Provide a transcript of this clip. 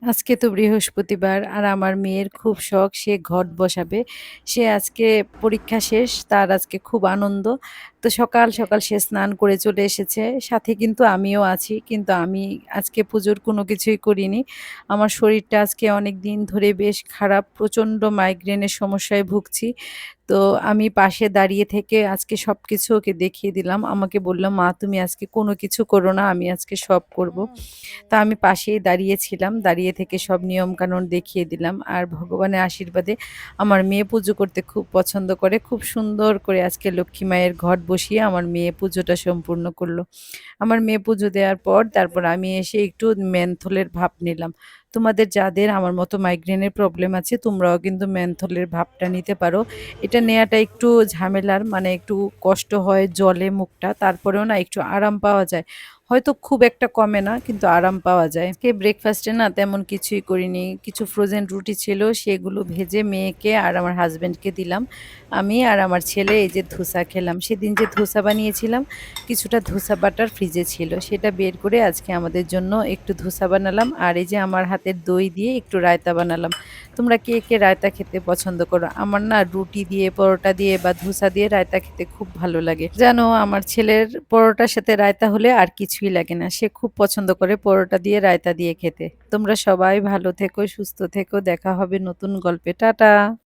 আজকে তো বৃহস্পতিবার আর আমার মেয়ের খুব শখ সে ঘট বসাবে। সে আজকে পরীক্ষা শেষ, তার আজকে খুব আনন্দ। তো সকাল, সকাল সে স্নান করে চলে এসেছে। সাথে কিন্তু আমিও আছি। কিন্তু আমি আজকে পুজোর কোনো কিছুই করিনি। আমার শরীরটা আজকে অনেকদিন ধরে বেশ খারাপ। প্রচণ্ড মাইগ্রেনের সমস্যায় ভুগছি। তো আমি পাশে দাঁড়িয়ে থেকে আজকে সবকিছু ওকে দেখিয়ে দিলাম। আমাকে বলল, "মা তুমি আজকে কোনো কিছু করো না, আমি আজকে সব করব।" তা আমি পাশেই দাঁড়িয়েছিলাম। দাঁড়িয়ে থেকে সব নিয়মকানুন দেখিয়ে দিলাম। আর ভগবানের আশীর্বাদে আমার মেয়ে পুজো করতে খুব পছন্দ করে। খুব সুন্দর করে আজকে লক্ষ্মী মায়ের ঘট বসিয়ে আমার মেয়ে পুজোটা সম্পূর্ণ করল। আমার মেয়ে পুজো দেওয়ার পর তারপর আমি এসে একটু মেন্থলের ভাপ নিলাম। তোমাদের যাদের আমার মতো মাইগ্রেনের প্রবলেম আছে তোমরাও কিন্তু মেন্থলের ভাপটা নিতে পারো। এটা নেয়াটা একটু ঝামেলার, মানে একটু কষ্ট হয়, জ্বলে মুখটা। তারপরেও না একটু আরাম পাওয়া যায়। হয়তো খুব একটা কমে না কিন্তু আরাম পাওয়া যায়। ব্রেকফাস্টে না তেমন কিছুই করিনি। কিছু ফ্রোজেন রুটি ছিল সেগুলো ভেজে মেয়েকে আর আমার হাসব্যান্ডকে দিলাম। আমি আর আমার ছেলে এই যে ধোসা খেলাম। সেদিন যে ধোসা বানিয়েছিলাম কিছুটা ধোসা বাটার ফ্রিজে ছিল। সেটা বের করে আজকে আমাদের জন্য একটু ধোসা বানালাম। আর এই যে আমার হাতের দই দিয়ে একটু রায়তা বানালাম। তোমরা কে, কে রায়তা খেতে পছন্দ করো? আমার না রুটি দিয়ে, পরোটা দিয়ে বা ধোসা দিয়ে রায়তা খেতে খুব ভালো লাগে। জানো আমার ছেলের পরোটার সাথে রায়তা হলে আর কিছুই লাগে না। সে খুব পছন্দ করে পরোটা দিয়ে রায়তা দিয়ে খেতে। তোমরা সবাই ভালো থেকো, সুস্থ থেকো। দেখা হবে নতুন গল্পে। টাটা।